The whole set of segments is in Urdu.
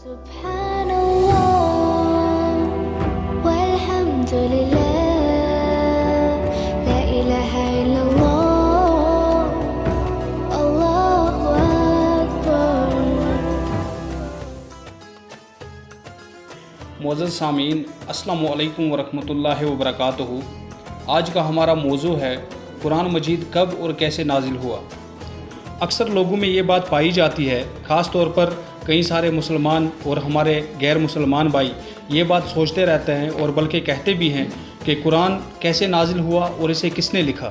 معزز سامعین، السلام علیکم ورحمۃ وبرکاتہ۔ آج کا ہمارا موضوع ہے قرآن مجید کب اور کیسے نازل ہوا۔ اکثر لوگوں میں یہ بات پائی جاتی ہے، خاص طور پر کئی سارے مسلمان اور ہمارے غیر مسلمان بھائی یہ بات سوچتے رہتے ہیں اور بلکہ کہتے بھی ہیں کہ قرآن کیسے نازل ہوا اور اسے کس نے لکھا۔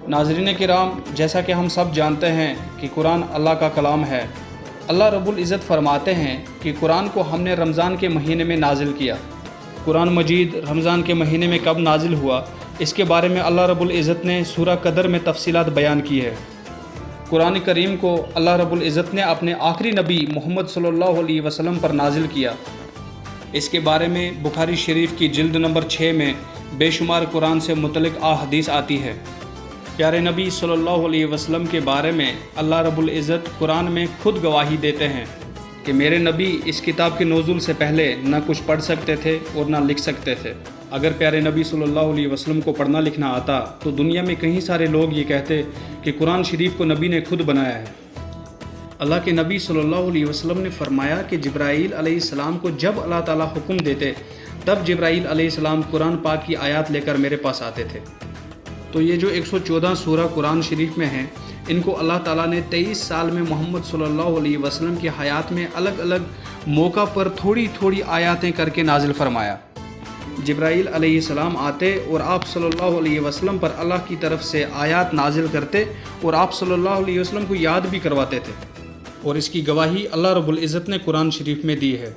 ناظرین کرام، جیسا کہ ہم سب جانتے ہیں کہ قرآن اللہ کا کلام ہے۔ اللہ رب العزت فرماتے ہیں کہ قرآن کو ہم نے رمضان کے مہینے میں نازل کیا۔ قرآن مجید رمضان کے مہینے میں کب نازل ہوا، اس کے بارے میں اللہ رب العزت نے سورہ قدر میں تفصیلات بیان کی ہے۔ قرآن کریم کو اللہ رب العزت نے اپنے آخری نبی محمد صلی اللہ علیہ وسلم پر نازل کیا۔ اس کے بارے میں بخاری شریف کی جلد نمبر 6 میں بے شمار قرآن سے متعلق احادیث آتی ہے۔ پیارے نبی صلی اللہ علیہ وسلم کے بارے میں اللہ رب العزت قرآن میں خود گواہی دیتے ہیں کہ میرے نبی اس کتاب کے نزول سے پہلے نہ کچھ پڑھ سکتے تھے اور نہ لکھ سکتے تھے۔ اگر پیارے نبی صلی اللہ علیہ وسلم کو پڑھنا لکھنا آتا تو دنیا میں کئی سارے لوگ یہ کہتے کہ قرآن شریف کو نبی نے خود بنایا ہے۔ اللہ کے نبی صلی اللہ علیہ وسلم نے فرمایا کہ جبرائیل علیہ السلام کو جب اللہ تعالیٰ حکم دیتے تب جبرائیل علیہ السلام قرآن پاک کی آیات لے کر میرے پاس آتے تھے۔ تو یہ جو 114 سورہ قرآن شریف میں ہیں، ان کو اللہ تعالیٰ نے 23 سال میں محمد صلی اللہ علیہ وسلم کی حیات میں الگ الگ موقع پر تھوڑی تھوڑی آیاتیں کر کے نازل فرمایا۔ جبرائیل علیہ السلام آتے اور آپ صلی اللہ علیہ وسلم پر اللہ کی طرف سے آیات نازل کرتے اور آپ صلی اللہ علیہ وسلم کو یاد بھی کرواتے تھے، اور اس کی گواہی اللہ رب العزت نے قرآن شریف میں دی ہے۔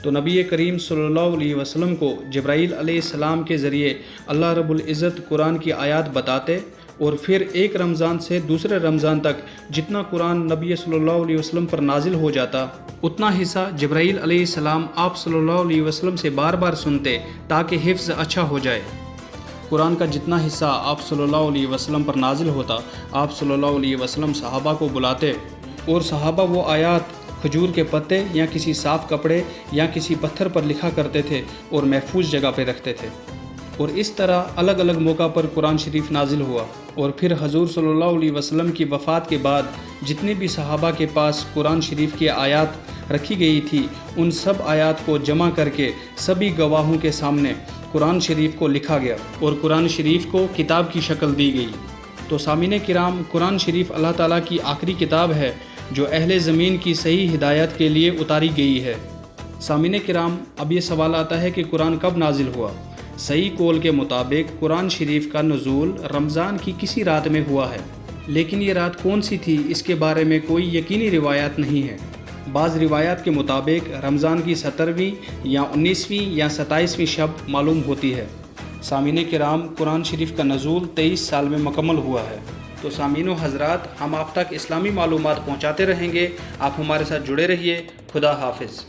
تو نبی کریم صلی اللہ علیہ وسلم کو جبرائیل علیہ السلام کے ذریعے اللہ رب العزت قرآن کی آیات بتاتے، اور پھر ایک رمضان سے دوسرے رمضان تک جتنا قرآن نبی صلی اللہ علیہ وسلم پر نازل ہو جاتا اتنا حصہ جبرائیل علیہ السلام آپ صلی اللہ علیہ وسلم سے بار بار سنتے تاکہ حفظ اچھا ہو جائے۔ قرآن کا جتنا حصہ آپ صلی اللہ علیہ وسلم پر نازل ہوتا، آپ صلی اللہ علیہ وسلم صحابہ کو بلاتے اور صحابہ وہ آیات کھجور کے پتے یا کسی صاف کپڑے یا کسی پتھر پر لکھا کرتے تھے اور محفوظ جگہ پہ رکھتے تھے، اور اس طرح الگ الگ موقع پر قرآن شریف نازل ہوا۔ اور پھر حضور صلی اللہ علیہ وسلم کی وفات کے بعد جتنے بھی صحابہ کے پاس قرآن شریف کی آیات رکھی گئی تھی، ان سب آیات کو جمع کر کے سبھی گواہوں کے سامنے قرآن شریف کو لکھا گیا اور قرآن شریف کو کتاب کی شکل دی گئی۔ تو سامعین کرام، قرآن شریف اللہ تعالیٰ کی آخری کتاب ہے جو اہل زمین کی صحیح ہدایت کے لیے اتاری گئی ہے۔ سامعین کرام، اب یہ سوال آتا ہے کہ قرآن کب نازل ہوا؟ صحیح قول کے مطابق قرآن شریف کا نزول رمضان کی کسی رات میں ہوا ہے، لیکن یہ رات کون سی تھی اس کے بارے میں کوئی یقینی روایات نہیں ہے۔ بعض روایات کے مطابق رمضان کی 17ویں یا 19ویں یا 27ویں شب معلوم ہوتی ہے۔ سامعین کرام، قرآن شریف کا نزول 23 سال میں مکمل ہوا ہے۔ تو سامعین و حضرات، ہم آپ تک اسلامی معلومات پہنچاتے رہیں گے، آپ ہمارے ساتھ جڑے رہیے۔ خدا حافظ۔